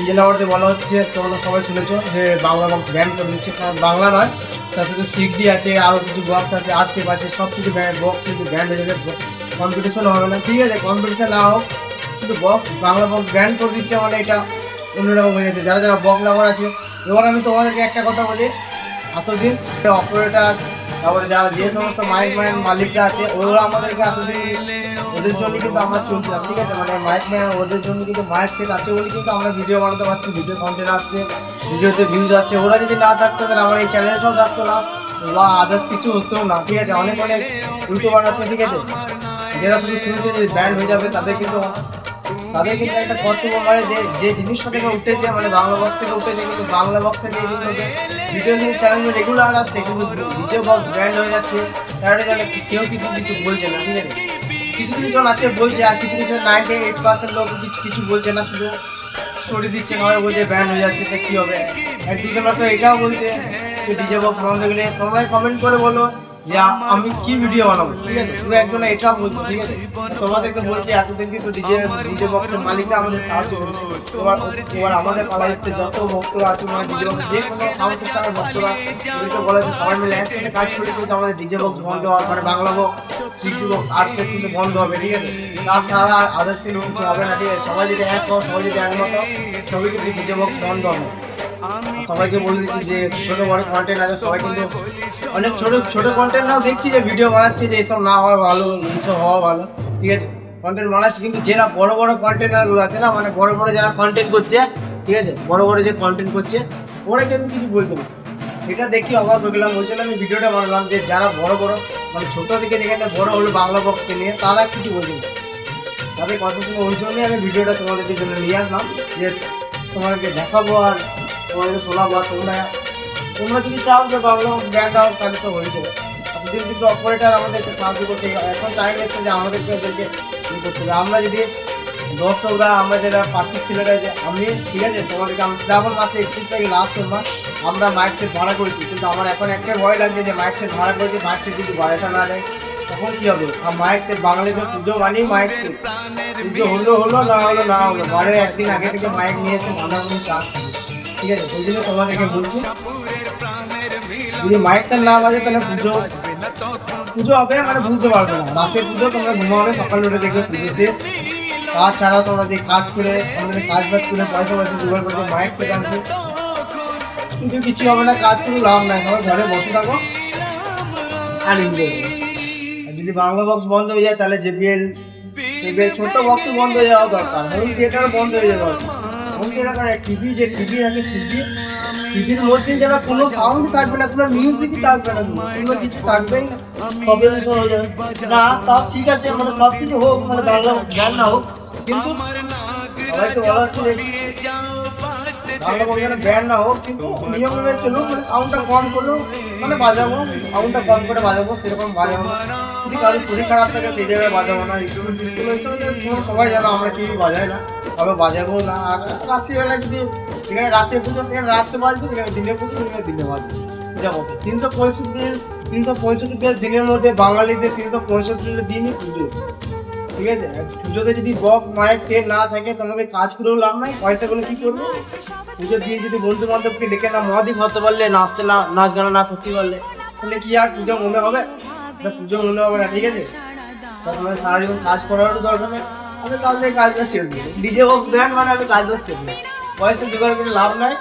DJ লাভারদের বলা হচ্ছে, তোমরা সবাই শুনেছো যে বাংলা বক্স ব্যান করে দিচ্ছে। কারণ বাংলা নয়, তার সাথে সিডি আছে, আরও কিছু বক্স আছে, আরসিএফ আছে, সব কিছু বক্স কিন্তু ব্যান্ড হয়ে যাবে। কম্পিটিশন হবে না, ঠিক আছে, কম্পিটিশন না হোক, কিন্তু বক্স বাংলা বক্স ব্যান করে দিচ্ছে মানে এটা অন্যরকম হয়ে গেছে। যারা যারা বক্স লাভার আছে, এবার আমি তোমাদেরকে একটা কথা বলি, এতদিন অপারেটার, তারপরে যারা যে সমস্ত মাইক ম্যান মালিকরা আছে, ওরা আমাদেরকে এতদিন ওদের জন্য কিন্তু আমরা চলছিলাম, ঠিক আছে, মানে মাইক ম্যান ওদের জন্য কিন্তু মাইক সেট আছে বলে কিন্তু আমরা ভিডিও বানাতে পারছি, ভিডিও কন্টেন্ট আসছে, ভিডিওতে ভিউজ আসছে। ওরা যদি না থাকতো তাহলে আমার এই চ্যানেলটাও থাকতো না বা আদার্স কিছু হতো না, ঠিক আছে। অনেক অনেক ইউটিউবার আছে, ঠিক আছে, যারা শুধু শুনতে যে ব্যান্ড হয়ে যাবে, তাদের কিন্তু একটা কর্তব্য, মানে যে জিনিসটা থেকে উঠেছে, মানে বাংলা বক্স থেকে উঠেছে, কিন্তু বাংলা বক্সে নিয়ে কিন্তু ভিডিও কিন্তু চ্যানেলে রেগুলার আসছে, কিন্তু ডিজে বক্স ব্যান্ড হয়ে যাচ্ছে। তারা জানে কেউ কিন্তু কিছু বলছে না, ঠিক আছে। কিছু কিছু জন আছে বলছে, আর কিছু কিছু 98% লোক কিছু বলছে না, শুধু স্টোরি দিচ্ছে, সবাই বলছে ব্যান্ড হয়ে যাচ্ছে, তো কী হবে। এক দুজনা তো এটাও বলছে যে ডিজে বক্স বন্ধ গেলে তোমরাই কমেন্ট করে বলো যে আমি কি ভিডিও বানাবো, ঠিক আছে। তুমি একজন এটা বলছো, ঠিক আছে, তোমাদেরকে বলছি এতদিন কিন্তু ডিজে বক্সের মালিকরা আমাদের সাহায্য করছে। এবার আমাদের পালা এসছে, যত ভক্তরা আছে, মানে ডিজে বক্স যে কোনো সাউন্ড সিস্টেমের ভক্তরা, ওদেরকে বলা যে সবাই মিলে একসাথে কাজ করে কিন্তু আমাদের ডিজে বক্স বন্ধ হবে, মানে বাংলা বক্স, সিডি বক্স, আর্টসেট কিন্তু বন্ধ হবে, ঠিক আছে। তাছাড়া আদার্স কিন্তু কিছু হবে না, ঠিক আছে। সবাই যদি এক হও, সবাই যদি একমত হও, সবাই কিন্তু ডিজে বক্স বন্ধ হবে। সবাইকে বলে দিচ্ছি যে ছোট বড় কন্টেন্ট আছে, সবাই কিন্তু অনেক ছোট ছোট কন্টেন্টরাও দেখছি যে ভিডিও বানাচ্ছে, যে এইসব না হওয়া ভালো, এইসব হওয়া ভালো, ঠিক আছে, কন্টেন্ট বানাচ্ছি। কিন্তু যারা বড় বড় কন্টেন্টারগুলো আছে না, মানে বড় বড় যারা কন্টেন্ট করছে, ঠিক আছে, বড় বড় যে কন্টেন্ট করছে, ওরা কিন্তু কিছু বলতো না। সেটা দেখি অবাক হয়ে গেলাম, ওই জন্য আমি ভিডিওটা বানালাম, যে যারা বড় বড়, মানে ছোটো থেকে যেখানে বড় হলো বাংলা বক্সকে নিয়ে, তারা কিছু বলতো না, তাদের কথা শুনে, ওই জন্যই আমি ভিডিওটা তোমাদের জন্য নিয়ে আসলাম, যে তোমাদেরকে দেখাবো আর তোমাদেরকে শোনাবো। আর তোমরা যদি চাও যে বাংলা ব্যান্ড আউট, তাহলে তো হয়ে যাবে। এতদিন কিন্তু অপারেটার আমাদেরকে সাহায্য করতে, এখন টাইম এসছে যে আমাদেরকে ওদেরকে ই করতে হবে। আমরা যদি দর্শকরা, আমরা যারা পার্টির ছেলেরা, যে আমি, ঠিক আছে, তোমাদেরকে আমি শ্রাবণ মাসে 31 তারিখে লাস্ট মাস আমরা মাইক সেট ভাড়া করেছি, কিন্তু আমার এখন একটাই ভয় লাগছে যে মাইক সেট ভাড়া করেছি, মাইক সেট যদি বাড়াটা না দেয় তখন কী হবে। আর মাইক সেট বাঙালিদের পুজো মানেই মাইক সেট, পুজো হলো না হলো বাড়ির একদিন আগে থেকে মাইক নিয়ে এসে বাঁধানো কাজ থাকে, ঠিক আছে। ওই জন্য তোমাদেরকে বলছি, যদি মাইক সেট না বাজে তাহলে পুজো হবে, মানে বুঝতে পারবে না। রাতে পুজো, তোমরা ঘুমাবে, সকালে উঠে দেখবে পুজো শেষ। তাছাড়া তোমরা যে কাজ করে, আমাদের কাজ করে পয়সা জোগাড় করে মাইক সেট আনছে, কিন্তু কিছু হবে না, কাজ করে লাভ নাই। সবাই ঘরে বসে থাকো আর এনজয় করো। আর যদি বাংলা বক্স বন্ধ হয়ে যায়, তাহলে জেবিএল ছোট বক্স বন্ধ হয়ে যাওয়া দরকার, হোম থিয়েটার বন্ধ হয়ে যাওয়া দরকার। হোম থিয়েটার টিভি থাকে, টিভির মধ্যে যারা কোনো সাউন্ড থাকবে না, কোনো মিউজিকই থাকবে না, কোনো কিছু থাকবেই না, সবে বিষয় হয়ে যাবে না। তাও ঠিক আছে, মানে সব কিছু হোক, মানে বাংলা গান না হোক, কিন্তু সবাইকে বলা হচ্ছে যে বাংলা বক্সের ব্যান্ড না হোক, কিন্তু নিয়ম মেনে চলুক, মানে সাউন্ডটা কম করলেও মানে বাজাবো, সাউন্ডটা কম করে বাজাবো, সেরকম বাজাবো না। যদি কারোর শরীর খারাপ থাকে সেই জায়গায় বাজাবো না। স্কুল হিসেবে তোমরা সবাই জানো আমরা কেউই বাজাই না, তবে বাজাবো না। আর রাত্রিবেলা যদি যেখানে রাত্রে পুজো সেখানে রাত্রে বাজবে, সেখানে দিনে পুজো সেখানে দিনে বাজবে। যাবো 365 দিনের মধ্যে বাঙালিদের 365 দিনই পুজো, ঠিক আছে। পুজোতে যদি বক্স মাইক সেট না থাকে, তোমাদের কাজ করেও লাভ নাই, পয়সাগুলো কি করবো। পুজোর দিন যদি বন্ধু বান্ধবকে ডেকে না মহাদি খাওয়াতে পারলে, নাচ গানা না করতে পারলে, তাহলে কি আর পুজো মনে হবে? পুজো মনে হবে না, ঠিক আছে। তোমাদের সারা জীবন কাজ করারও দরকার নেই, আমি কাল থেকে কাজটা ছেড়ে দেবো। ডিজে বক্স ব্যান্ড মানে আমি কাজটা ছেড়ে দেবো, পয়সা জোগাড় করে লাভ নাই।